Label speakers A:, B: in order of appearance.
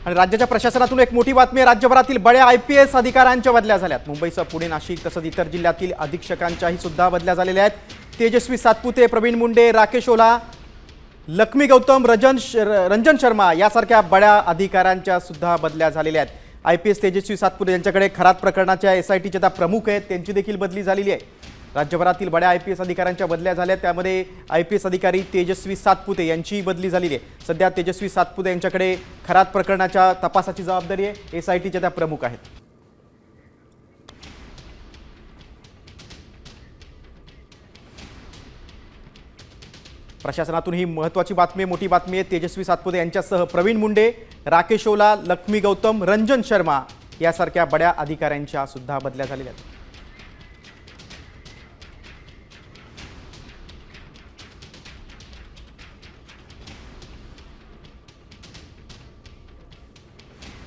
A: आणि राज्याच्या प्रशासनातून एक मोठी बातमी आहे। राज्यभरातील बड्या IPS अधिकाऱ्यांच्या बदल्या झाल्यात। मुंबईसह पुणे, नाशिक तसंच इतर जिल्ह्यातील अधीक्षकांच्याही सुद्धा बदल्या झालेल्या आहेत। तेजस्वी सातपुते, प्रवीण मुंडे, राकेश ओला, लक्ष्मी गौतम, रंजन शर्मा यासारख्या बड्या अधिकाऱ्यांच्या सुद्धा बदल्या झालेल्या आहेत। IPS तेजस्वी सातपुते यांच्याकडे खरात प्रकरणाच्या SITचे त्या प्रमुख आहेत, त्यांची देखील बदली झालेली आहे। राज्यभरातील बड्या IPS अधिकाऱ्यांच्या बदल्या झाल्या, त्यामध्ये IPS अधिकारी तेजस्वी सातपुते यांची बदली झालेली आहे। सध्या तेजस्वी सातपुते यांच्याकडे खरात प्रकरणाच्या तपासाची जबाबदारी आहे, SITचे त्या प्रमुख आहेत। प्रशासनातून ही महत्त्वाची बातमी, मोठी बातमी आहे। तेजस्वी सातपुते यांच्यासह प्रवीण मुंडे, राकेश ओला, लक्ष्मी गौतम, रंजन शर्मा यासारख्या बड्या अधिकाऱ्यांच्या सुद्धा बदल्या झालेल्या आहेत।